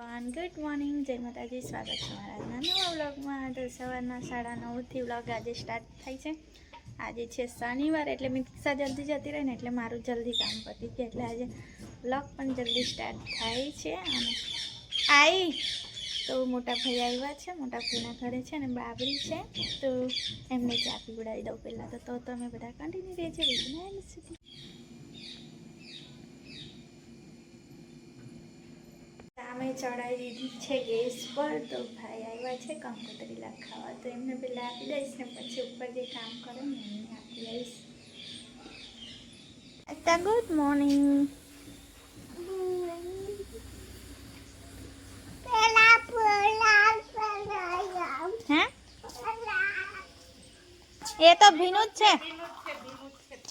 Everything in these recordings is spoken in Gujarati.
ગુડ મોર્નિંગ, જય માતાજી. સ્વાગત છે મારા નવા વ્લોગમાં. તો સવારના 9:30 વ્લોગ આજે સ્ટાર્ટ થાય છે. આજે છે શનિવાર, એટલે મિક્સા જલ્દી જતી રહી ને એટલે મારું જલ્દી કામ પતી ગયું, એટલે આજે વ્લોગ પણ જલ્દી સ્ટાર્ટ થાય છે. અને તો મોટા ભાઈ આવ્યા છે, મોટા ભાઈના ઘરે છે ને બાબરી છે, તો એમને ચા પીવડાવી દઉં પહેલાં. તો તમે બધા કન્ટિન્યુ રહેજો વિડીયોના સુધી. સામે ચડાવી દીધી છે ગેસ પર. તો ભાઈ આવ્યા છે કંકોત્રી ખાવા, તો એમને પહેલાં આપી દઈશ ને પછી ઉપર જે કામ કરે ને એમને આપી દઈશ. Good morning. હે એ તો ભીનું જ છે.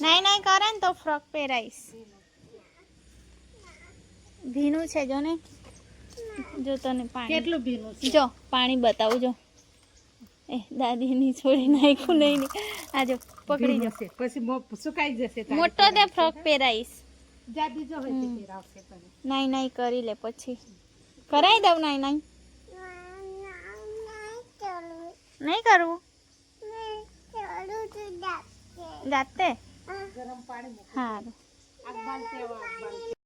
નહીં કરે ને તો ફ્રોક પહેરાઈશ. ભીનું છે જો ને, જો તને પાણી કેટલું ભીનું છે જો, પાણી બતાવું જો. એ દાદી ની છોડી નાખ્યું નહીં. આ જો પકડી જો, પછી સુકાઈ જશે. મોટો તે ફ્રોક પહેરાઈશ. નહીં કરી લે પછી કરાવી દઉં. નહીં કરવું જાતે. સારું.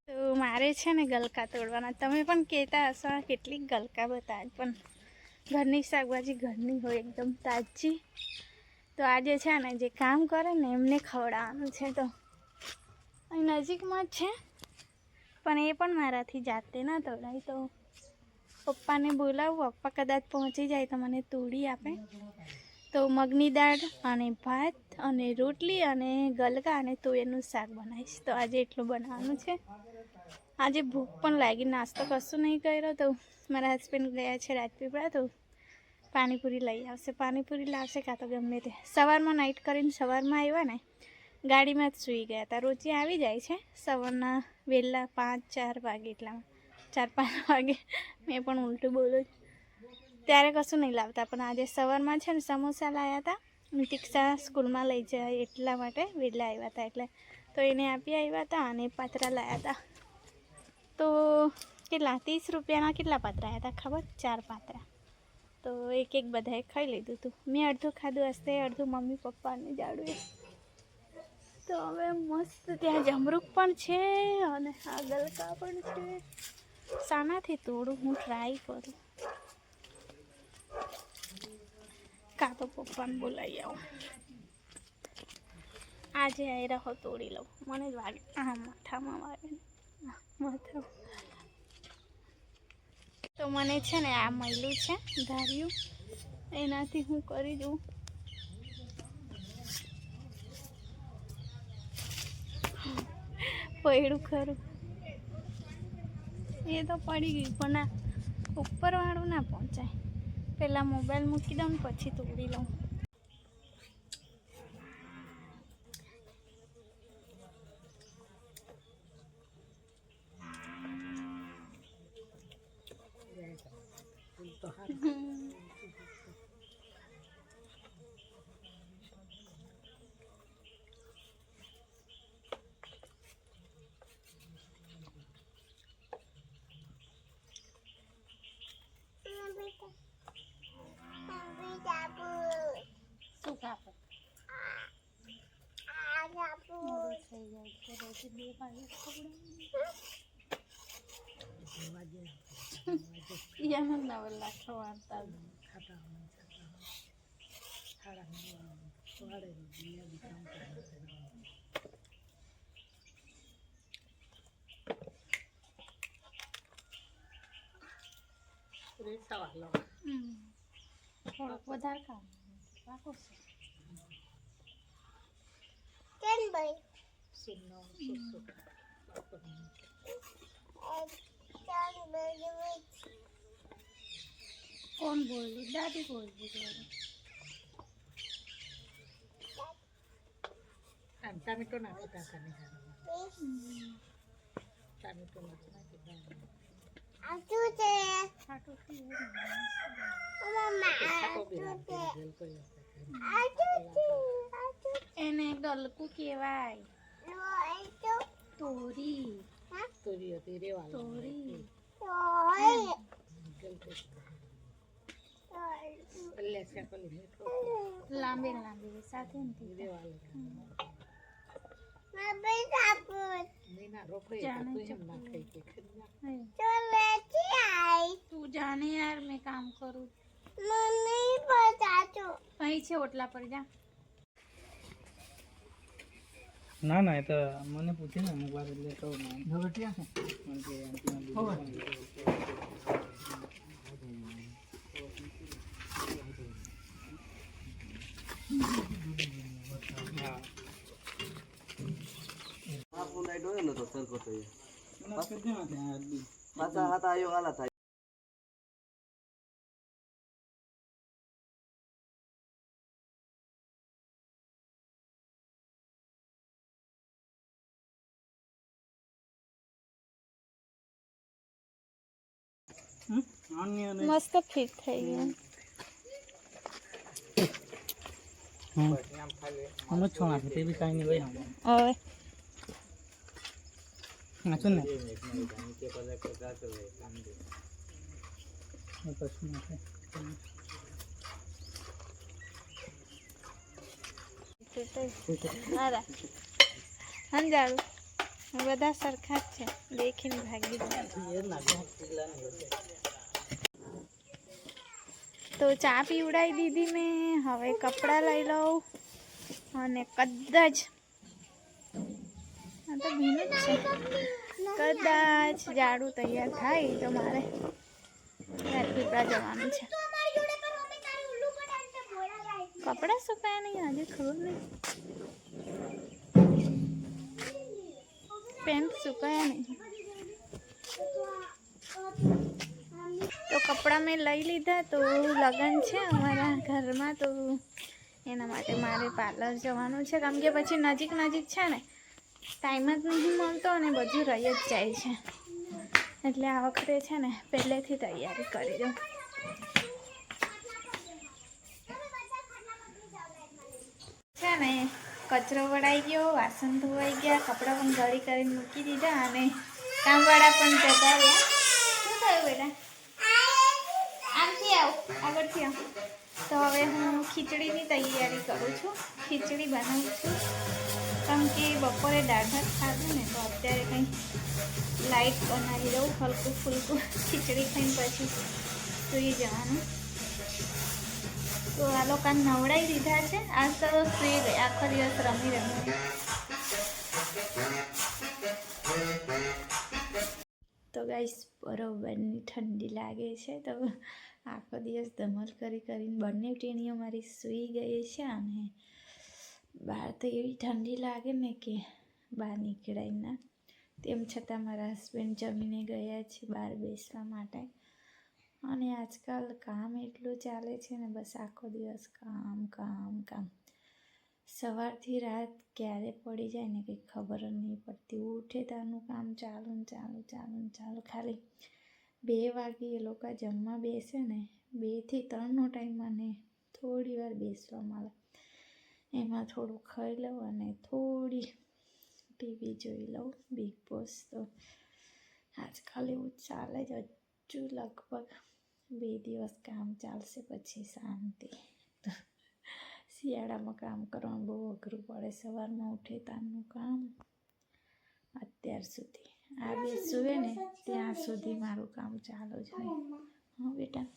તો મારે છે ને ગલકા તોડવાના. તમે પણ કહેતા હશો કેટલીક ગલકા બતાવે, પણ ઘરની શાકભાજી ઘરની હોય, એકદમ તાજી. તો આજે છે ને જે કામ કરે ને એમને ખવડાવવાનું છે. તો અહીં નજીકમાં જ છે, પણ એ પણ મારાથી જાતે ના તોડાય. તો પપ્પાને બોલાવું, પપ્પા કદાચ પહોંચી જાય તો મને તોડી આપે. તો મગની દાળ અને ભાત અને રોટલી અને ગલકા અને તુવેરનું શાક બનાવીશ. તો આજે એટલું બનાવવાનું છે. આજે ભૂખ પણ લાગી, નાસ્તો કશું નહીં કર્યો. તો મારા હસબન્ડ ગયા છે રાજપીપળા, તો પાણીપુરી લઈ આવશે. પાણીપુરી લાવશે કાં તો ગમે તે. સવારમાં નાઇટ કરીને સવારમાં આવ્યા ને, ગાડીમાં જ સૂઈ ગયા હતા. રોજે આવી જાય છે સવારના વહેલા 5-4 વાગે, એટલામાં 4-5 વાગે. મેં પણ ઉલટું બોલું ત્યારે કશું નહીં લાવતા, પણ આજે સવારમાં છે ને સમોસા લાવ્યા હતા. તિક્ષા સ્કૂલમાં લઈ જાય એટલા માટે વહેલા આવ્યા હતા, એટલે તો એને આપી આવ્યા હતા. અને પાત્રા લાવ્યા હતા. તો કેટલા 30 રૂપિયાના કેટલા પાત્રા આવ્યા હતા ખબર? 4 પાત્રા. તો એક બધાએ ખાઈ લીધું હતું. મેં અડધું ખાધું હશે, અડધું મમ્મી પપ્પાને જાડું. તો હવે મસ્ત ત્યાં જમરૂક પણ છે અને આ ગલકા પણ છે. શાનાથી તોડું હું ટ્રાય કરું, કાં તો પપ્પાને બોલાવી આવું. આજે આવી રહો તોડી લઉં. મને જ વાગે માથામાં વાગે માથા. તો મને છે ને આ મળ્યું છે ધાર્યું, એનાથી હું કરી દઉં. પડ્યું ખરું, એ તો પડી ગયું, પણ આ ઉપરવાળું ના પહોંચાય. પહેલાં મોબાઈલ મૂકી દઉં ને પછી તોડી લઉં. શું કાપો? થઈ જાય છે રોટી 2 વાગે ખવડાવવાનું. નવલા ખવાડતા થોડોક વધારે ખાવાનું રાખો છે. કોણ બોલ્યું? દાદી બોલ્યું. ટામેટો નાખી ટાકા ટામેટો એને ગલકું કહેવાય. તોરી તોરી લાંબી લાંબી સાથે નથી તું જાने यार मैं काम करूँ कहीं से ओटला पर जा ના ના એ તો મને પૂછે ને અમુક વાર એટલે કહું ના ક્યાં છે મસ્ત ફિટ થઈ ગયું हम छोड़ा थे भी कहीं नहीं भाई हम હવે ना सुन ना સમજાવું બધા સરખા જ છે દેખીને ભાગી તો ચા પીવડાવી દીધી મેં હવે કપડાં લઈ લઉં અને કદાચ આ તો ભીનું જ છે કદાચ ઝાડુ તૈયાર થાય તો મારે પીપળા જવાનું છે કપડાં સુકાયા નહીં આજે ખબર નહીં પેન્ટ સુકાયા નહીં તો કપડાં મેં લઈ લીધા તો લગ્ન છે અમારા ઘરમાં તો એના માટે મારે પાર્લર જવાનું છે કેમ કે પછી નજીક નજીક છે ને ટાઈમ જ નહીં મળતો અને બધું રહી જ જાય છે એટલે આ વખતે છે ને પહેલેથી તૈયારી કરી દઉં છે ને કચરો વળાઈ ગયો વાસણ ધોવાઈ ગયા કપડાં પણ ગળી કરીને મૂકી દીધા અને કામવાળા પણ જતા રહ્યા શું થયું બેટા આમથી આવ આગળથી આવ તો હવે હું ખીચડીની તૈયારી કરું છું ખીચડી બનાવું છું કેમ કે બપોરે દાળ ભાત ખાધું ને તો અત્યારે કંઈ લાઈટ બનાવી દઉં હલકું ફૂલકું ખીચડી ખાઈને પછી સૂઈ જવાનું તો આ લોકોને નવડાવી દીધા છે આજ તો સૂઈ ગઈ આખો દિવસ રમી રમી તો ગાઈસ બરોબરની ઠંડી લાગે છે તો આખો દિવસ ધમલ કરીને બંને ટીણીઓ મારી સૂઈ ગઈ છે અને બહાર તો એવી ઠંડી લાગે ને કે બહાર નીકળાય ના તેમ છતાં મારા હસબન્ડ જમીને ગયા છે બહાર બેસવા માટે અને આજકાલ કામ એટલું ચાલે છે ને બસ આખો દિવસ કામ કામ કામ સવારથી રાત ક્યારે પડી જાય ને કંઈ ખબર જ નહીં પડતી ઉઠે ત્યારનું કામ ચાલુ ને ચાલુ ચાલુ ને ચાલુ ખાલી 2 વાગે એ લોકો જમવા બેસે ને 2 થી 3નો ટાઈમ મને થોડી વાર બેસવા મળે એમાં થોડું ખાઈ લઉં અને થોડી ટીવી જોઈ લઉં બિગ બોસ તો આજકાલ એવું ચાલે જ હજુ લગભગ 2 દિવસ કામ ચાલશે પછી શાંતિ શિયાળામાં કામ કરવાનું બહુ અઘરું પડે સવારમાં ઉઠે ત્યારનું કામ અત્યાર સુધી આ બે સુવે ને ત્યાં સુધી મારું કામ ચાલુ જ હોય હા બેટા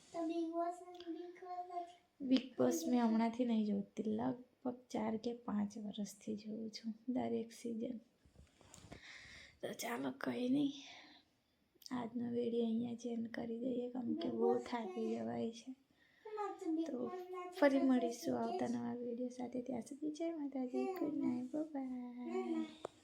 બિગ બોસ મેં હમણાંથી નહીં જોતી લગભગ 4 કે 5 વર્ષથી જોઉં છું દરેક સિઝન તો ચાલો કંઈ નહીં આજનો વિડીયો અહીંયા ચેન્જ કરી દઈએ કેમ કે બહુ થાકી જવાય છે તો ફરી મળીશું આવતા નવા વિડીયો સાથે ત્યાં સુધી જય માતાજી ગુડ નાઇટ બાય